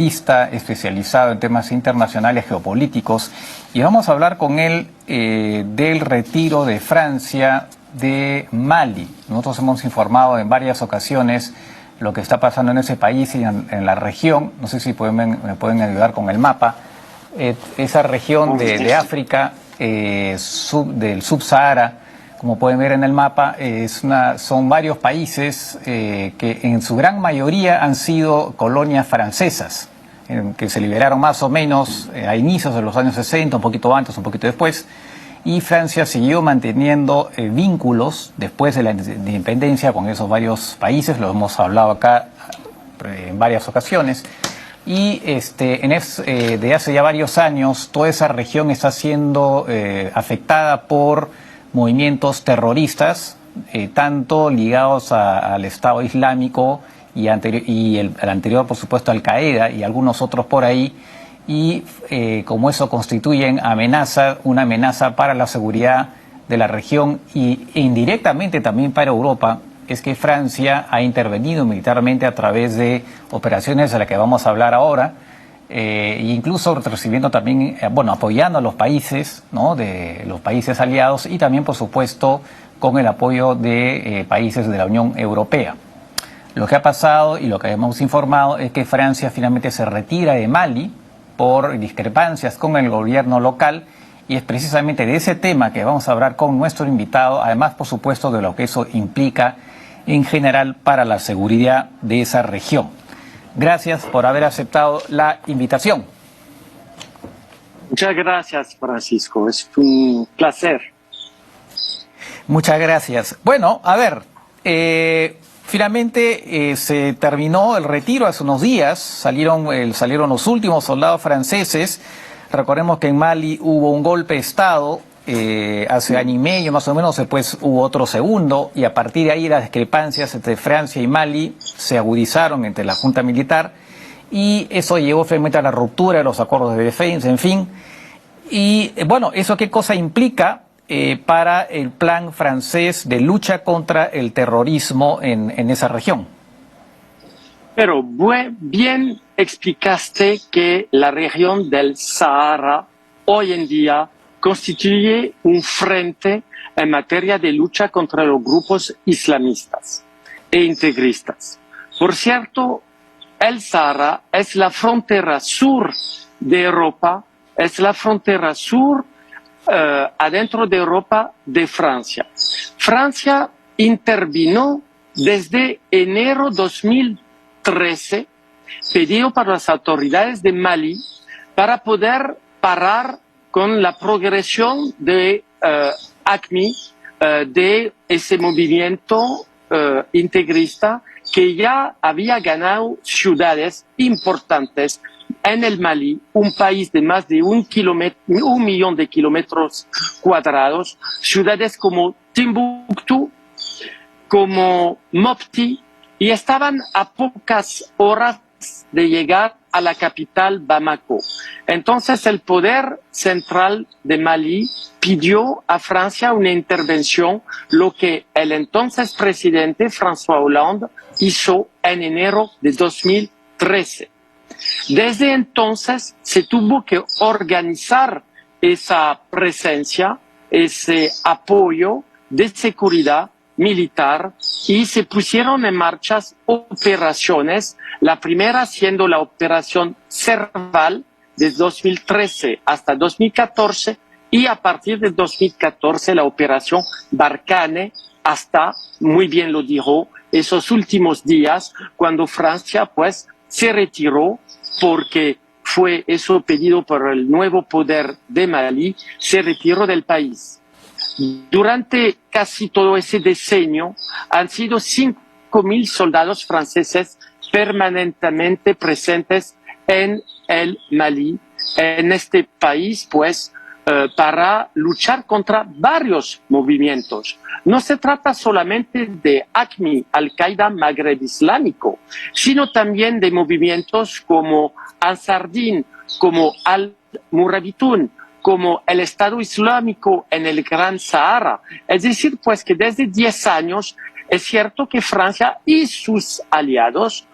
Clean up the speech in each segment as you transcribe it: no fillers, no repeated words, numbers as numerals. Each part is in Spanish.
analista especializado en temas internacionales geopolíticos, y vamos a hablar con él del retiro de Francia de Mali. Nosotros hemos informado en varias ocasiones lo que está pasando en ese país y en la región. No sé si me pueden ayudar con el mapa. Esa región de África, del Sub-Sahara, como pueden ver en el mapa, son varios países que en su gran mayoría han sido colonias francesas, que se liberaron más o menos a inicios de los años 60, un poquito antes, un poquito después, y Francia siguió manteniendo vínculos después de la independencia con esos varios países. Lo hemos hablado acá en varias ocasiones. Y de hace ya varios años toda esa región está siendo afectada por movimientos terroristas, tanto ligados al Estado Islámico y al anterior, por supuesto, Al-Qaeda y algunos otros por ahí, y como eso constituyen una amenaza para la seguridad de la región e indirectamente también para Europa, es que Francia ha intervenido militarmente a través de operaciones de las que vamos a hablar ahora, e incluso recibiendo también, apoyando a los países, ¿no?, de los países aliados, y también, por supuesto, con el apoyo de países de la Unión Europea. Lo que ha pasado y lo que hemos informado es que Francia finalmente se retira de Mali por discrepancias con el gobierno local, y es precisamente de ese tema que vamos a hablar con nuestro invitado, además, por supuesto, de lo que eso implica en general para la seguridad de esa región. Gracias por haber aceptado la invitación. Muchas gracias, Francisco. Es un placer. Muchas gracias. Bueno, a ver, finalmente se terminó el retiro hace unos días. Salieron los últimos soldados franceses. Recordemos que en Mali hubo un golpe de Estado hace año y medio más o menos, después hubo otro segundo, y a partir de ahí las discrepancias entre Francia y Mali se agudizaron entre la junta militar, y eso llevó finalmente a la ruptura de los acuerdos de defensa, en fin. Y bueno, ¿eso qué cosa implica para el plan francés de lucha contra el terrorismo en esa región? Pero bien explicaste que la región del Sahara hoy en día constituye un frente en materia de lucha contra los grupos islamistas e integristas. Por cierto, el Sahara es la frontera sur de Europa, es la frontera sur adentro de Europa de Francia. Francia intervino desde enero 2013, pedido por las autoridades de Mali para poder parar con la progresión de AQMI, de ese movimiento integrista que ya había ganado ciudades importantes en el Mali, un país de más de 1 millón de kilómetros cuadrados, ciudades como Timbuktu, como Mopti, y estaban a pocas horas de llegar a la capital Bamako. Entonces el poder central de Mali pidió a Francia una intervención, lo que el entonces presidente François Hollande hizo en enero de 2013. Desde entonces se tuvo que organizar esa presencia, ese apoyo de seguridad militar, y se pusieron en marcha operaciones, la primera siendo la operación Serval desde 2013 hasta 2014, y a partir de 2014 la operación Barkhane hasta, muy bien lo dijo, esos últimos días cuando Francia pues se retiró, porque fue eso pedido por el nuevo poder de Mali, se retiró del país. Durante casi todo ese decenio han sido 5.000 soldados franceses permanentemente presentes en el Mali, en este país, pues, para luchar contra varios movimientos. No se trata solamente de AQMI, Al-Qaeda Magreb Islámico, sino también de movimientos como Ansar-Din, como Al-Murabitun, como el Estado Islámico en el Gran Sahara. Es decir, pues que desde 10 años es cierto que Francia y sus aliados,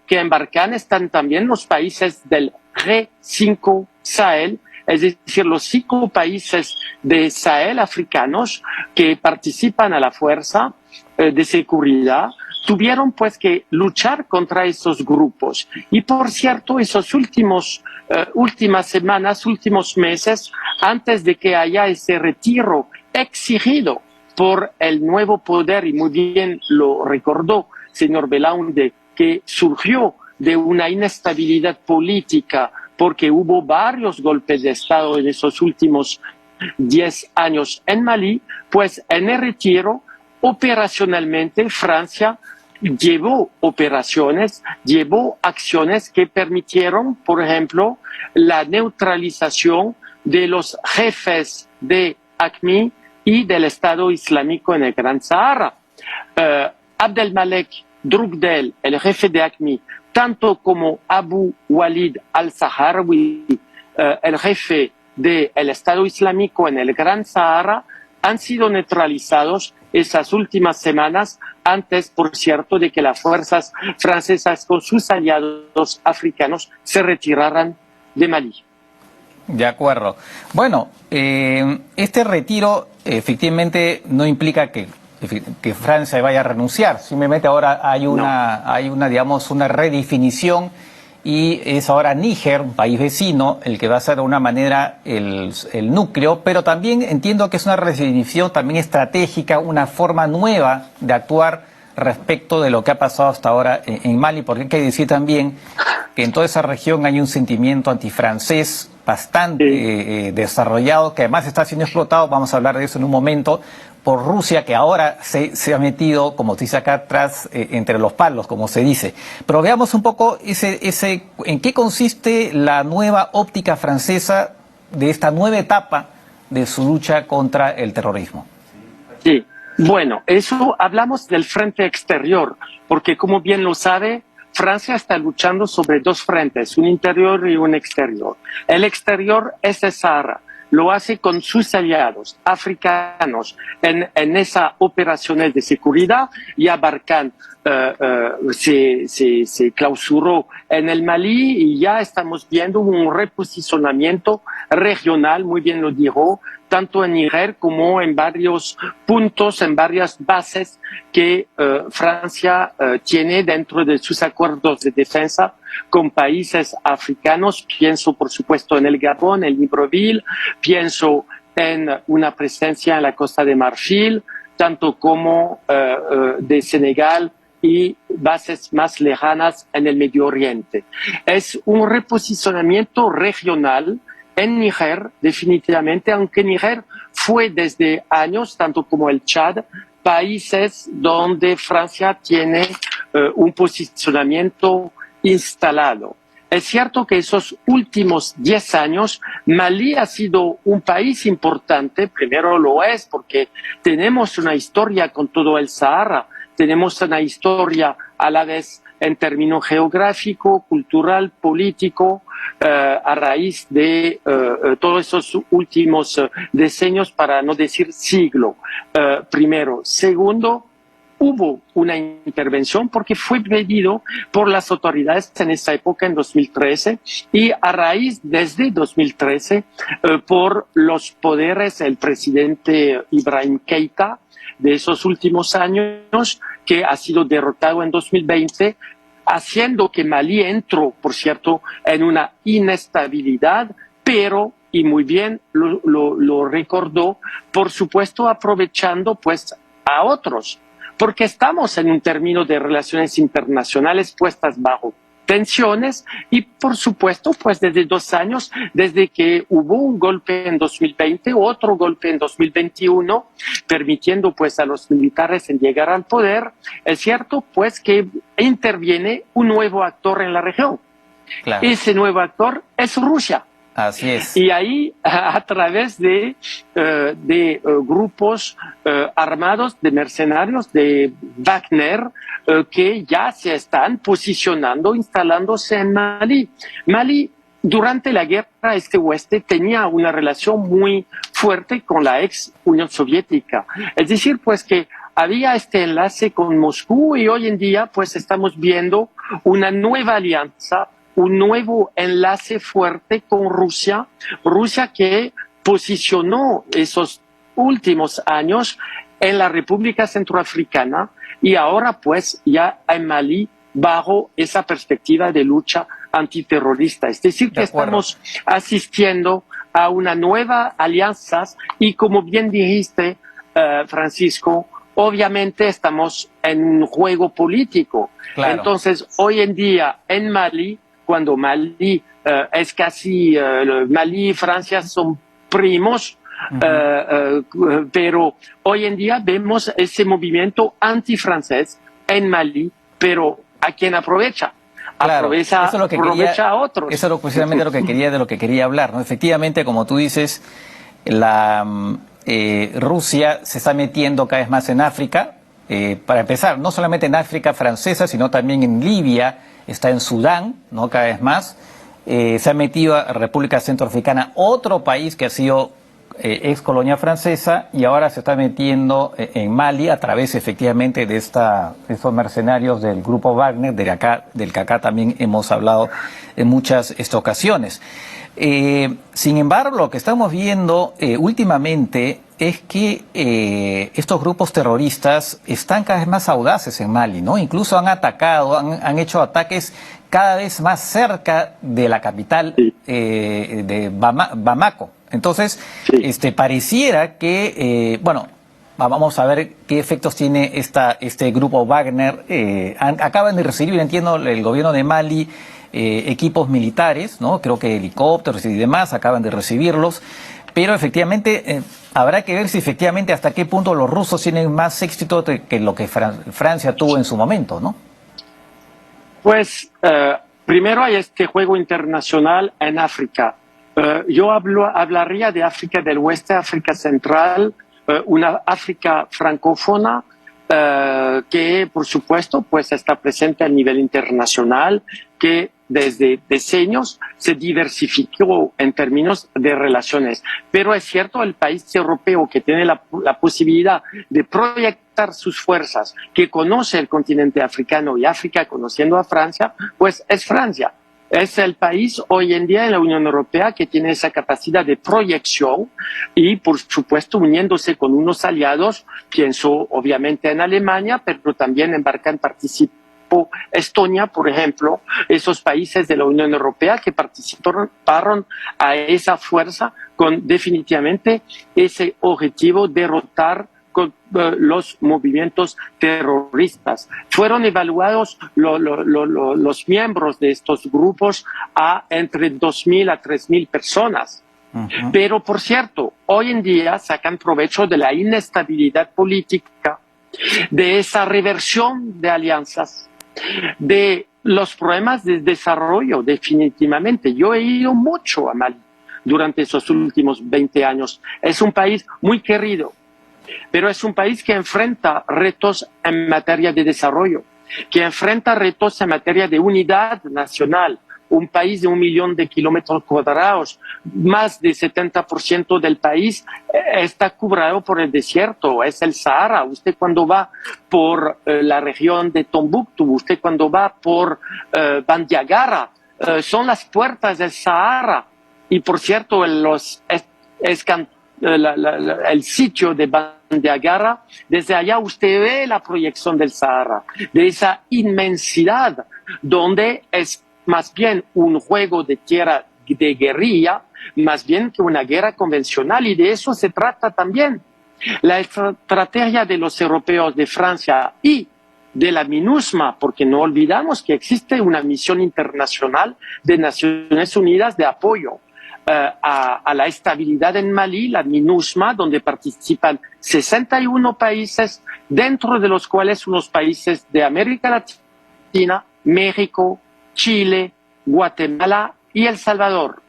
que en Barkhane están también los países del G5 Sahel, es decir, los 5 países de Sahel africanos que participan a la fuerza de seguridad, tuvieron pues que luchar contra esos grupos. Y por cierto, esos últimas semanas, últimos meses, antes de que haya ese retiro exigido por el nuevo poder, y muy bien lo recordó señor Belaunde, que surgió de una inestabilidad política porque hubo varios golpes de Estado en esos últimos 10 años en Mali, pues en el retiro, operacionalmente, Francia llevó operaciones, llevó acciones que permitieron, por ejemplo, la neutralización de los jefes de AQMI y del Estado Islámico en el Gran Sahara. Abdelmalek Drukdel, el jefe de AQMI, tanto como Abu Walid al-Saharawi, el jefe del Estado Islámico en el Gran Sahara, han sido neutralizados esas últimas semanas, antes, por cierto, de que las fuerzas francesas con sus aliados africanos se retiraran de Mali. De acuerdo. Bueno, este retiro efectivamente no implica que Francia vaya a renunciar. Simplemente ahora hay una, digamos, una redefinición y es ahora Níger, un país vecino, el que va a ser de una manera el núcleo, pero también entiendo que es una redefinición también estratégica, una forma nueva de actuar respecto de lo que ha pasado hasta ahora en Mali, porque hay que decir también que en toda esa región hay un sentimiento antifrancés bastante desarrollado, que además está siendo explotado, vamos a hablar de eso en un momento, por Rusia, que ahora se ha metido, como se dice acá atrás, entre los palos, como se dice. Pero veamos un poco en qué consiste la nueva óptica francesa de esta nueva etapa de su lucha contra el terrorismo. Sí, bueno, eso hablamos del frente exterior, porque como bien lo sabe, Francia está luchando sobre 2 frentes, un interior y un exterior. El exterior es el Sahara. Lo hace con sus aliados africanos en esas operaciones de seguridad. Ya Barkhane se clausuró en el Mali y ya estamos viendo un reposicionamiento regional, muy bien lo dijo, tanto en Níger como en varios puntos, en varias bases que Francia tiene dentro de sus acuerdos de defensa con países africanos. Pienso, por supuesto, en el Gabón, en Libreville, pienso en una presencia en la Costa de Marfil, tanto como de Senegal y bases más lejanas en el Medio Oriente. Es un reposicionamiento regional en Níger, definitivamente, aunque Níger fue desde años, tanto como el Chad, países donde Francia tiene un posicionamiento instalado. Es cierto que esos últimos 10 años Mali ha sido un país importante, primero lo es porque tenemos una historia con todo el Sahara, tenemos una historia a la vez en términos geográfico, cultural, político, a raíz de todos esos últimos decenios, para no decir siglo, primero. Segundo, hubo una intervención porque fue pedido por las autoridades en esa época, en 2013, y a raíz desde 2013 por los poderes del presidente Ibrahim Keita de esos últimos años, que ha sido derrotado en 2020, haciendo que Mali entró, por cierto, en una inestabilidad, pero, y muy bien lo recordó, por supuesto aprovechando pues a otros, porque estamos en un término de relaciones internacionales puestas bajo tensiones y, por supuesto, pues desde 2 años, desde que hubo un golpe en 2020, otro golpe en 2021, permitiendo pues a los militares en llegar al poder, es cierto pues que interviene un nuevo actor en la región. Claro. Ese nuevo actor es Rusia. Así es. Y ahí, a través de grupos armados, de mercenarios, de Wagner, que ya se están posicionando, instalándose en Mali. Mali, durante la guerra este-oeste, tenía una relación muy fuerte con la ex Unión Soviética. Es decir, pues que había este enlace con Moscú y hoy en día pues estamos viendo una nueva alianza, un nuevo enlace fuerte con Rusia, Rusia que posicionó esos últimos años en la República Centroafricana y ahora pues ya en Mali bajo esa perspectiva de lucha antiterrorista. Es decir, que estamos asistiendo a una nueva alianza y como bien dijiste, Francisco, obviamente estamos en un juego político. Claro. Entonces, hoy en día en Mali, cuando Mali es casi, Mali y Francia son primos, pero hoy en día vemos ese movimiento antifrancés en Mali, pero ¿a quién aprovecha? Claro, aprovecha a otros. Eso es precisamente de lo que quería hablar, ¿no? Efectivamente, como tú dices, Rusia se está metiendo cada vez más en África. Para empezar, no solamente en África francesa, sino también en Libia, está en Sudán, ¿no? Cada vez más. Se ha metido a República Centroafricana, otro país que ha sido ex colonia francesa, y ahora se está metiendo en Mali a través efectivamente de estos mercenarios del grupo Wagner, del que acá también hemos hablado en muchas ocasiones. Sin embargo, lo que estamos viendo últimamente es que estos grupos terroristas están cada vez más audaces en Mali, ¿no? Incluso han hecho ataques cada vez más cerca de la capital de Bamako. Entonces, pareciera que, vamos a ver qué efectos tiene este grupo Wagner. Acaban de recibir, entiendo, el gobierno de Mali, equipos militares, ¿no? Creo que helicópteros y demás acaban de recibirlos. Pero efectivamente, habrá que ver si efectivamente hasta qué punto los rusos tienen más éxito que lo que Francia tuvo en su momento, ¿no? Pues, primero hay este juego internacional en África. Yo hablaría de África del Oeste, África Central, una África francófona que, por supuesto, pues está presente a nivel internacional, que desde decenios se diversificó en términos de relaciones. Pero es cierto, el país europeo que tiene la posibilidad de proyectar sus fuerzas, que conoce el continente africano y África conociendo a Francia, pues es Francia. Es el país hoy en día en la Unión Europea que tiene esa capacidad de proyección y, por supuesto, uniéndose con unos aliados, pienso obviamente en Alemania, pero también participó Estonia, por ejemplo, esos países de la Unión Europea que participaron a esa fuerza con definitivamente ese objetivo de derrotar los movimientos terroristas. Fueron evaluados los miembros de estos grupos a entre 2.000 a 3.000 personas. Pero, por cierto, hoy en día sacan provecho de la inestabilidad política, de esa reversión de alianzas, de los problemas de desarrollo, definitivamente. Yo he ido mucho a Mali durante esos últimos 20 años. Es un país muy querido, pero es un país que enfrenta retos en materia de desarrollo, que enfrenta retos en materia de unidad nacional. Un país de 1 millón de kilómetros cuadrados, más del 70% del país está cubierto por el desierto, es el Sahara. Usted cuando va por la región de Tombuctú, usted cuando va por Bandiagara, son las puertas del Sahara. Y por cierto, el sitio de Bandiagara, desde allá usted ve la proyección del Sahara, de esa inmensidad, donde es más bien un juego de tierra de guerrilla, más bien que una guerra convencional, y de eso se trata también. La estrategia de los europeos, de Francia y de la MINUSMA, porque no olvidamos que existe una misión internacional de Naciones Unidas de apoyo a la estabilidad en Mali, la MINUSMA, donde participan 61 países, dentro de los cuales unos países de América Latina, México, Chile, Guatemala y El Salvador.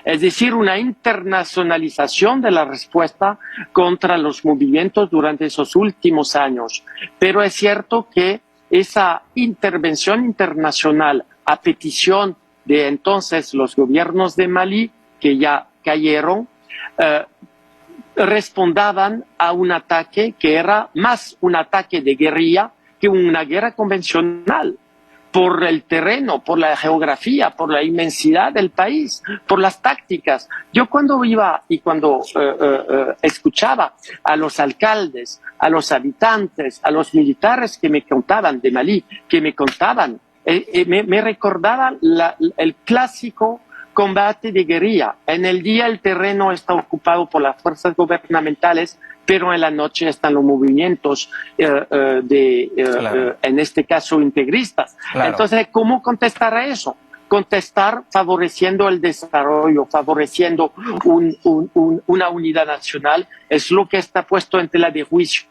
Es decir, una internacionalización de la respuesta contra los movimientos durante esos últimos años. Pero es cierto que esa intervención internacional a petición de entonces los gobiernos de Mali, que ya cayeron, respondaban a un ataque que era más un ataque de guerrilla que una guerra convencional, por el terreno, por la geografía, por la inmensidad del país, por las tácticas. Yo cuando iba y cuando escuchaba a los alcaldes, a los habitantes, a los militares que me contaban de Malí, que me contaban, me recordaban el clásico combate de guerrilla. En el día el terreno está ocupado por las fuerzas gubernamentales, pero en la noche están los movimientos Claro. en este caso integristas. Claro. Entonces, ¿cómo contestar a eso? Contestar favoreciendo el desarrollo, favoreciendo una unidad nacional, es lo que está puesto en tela de juicio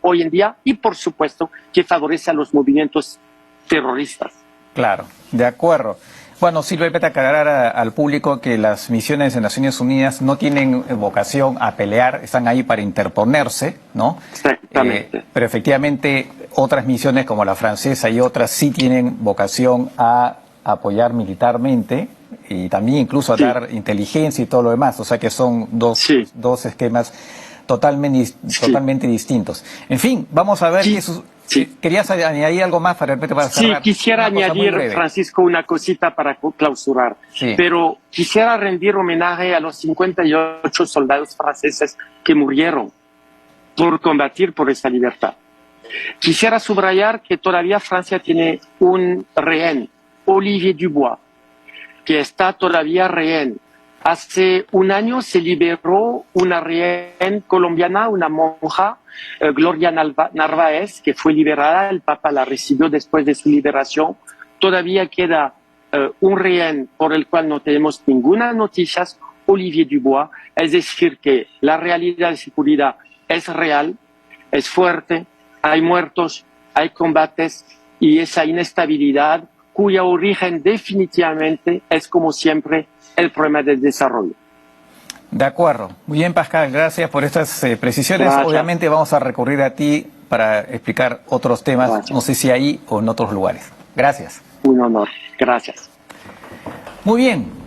hoy en día y, por supuesto, que favorece a los movimientos terroristas. Claro, de acuerdo. Bueno, Silvia, para aclarar al público que las misiones de Naciones Unidas no tienen vocación a pelear, están ahí para interponerse, ¿no? Exactamente. Pero efectivamente otras misiones como la francesa y otras sí tienen vocación a apoyar militarmente y también incluso a dar inteligencia y todo lo demás. O sea que son dos esquemas totalmente distintos. En fin, vamos a ver qué ¿Querías añadir algo más para cerrar? Sí, quisiera añadir, Francisco, una cosita para clausurar. Sí. Pero quisiera rendir homenaje a los 58 soldados franceses que murieron por combatir por esa libertad. Quisiera subrayar que todavía Francia tiene un rehén, Olivier Dubois, que está todavía rehén. Hace un año se liberó una rehén colombiana, una monja, Gloria Narváez, que fue liberada, el Papa la recibió después de su liberación. Todavía queda un rehén por el cual no tenemos ninguna noticia, Olivier Dubois, es decir, que la realidad de seguridad es real, es fuerte, hay muertos, hay combates y esa inestabilidad cuyo origen definitivamente es, como siempre, el problema del desarrollo. De acuerdo. Muy bien, Pascal, gracias por estas precisiones. Gracias. Obviamente vamos a recurrir a ti para explicar otros temas, Gracias. no sé si ahí o en otros lugares. Gracias. Un honor. Gracias. Muy bien.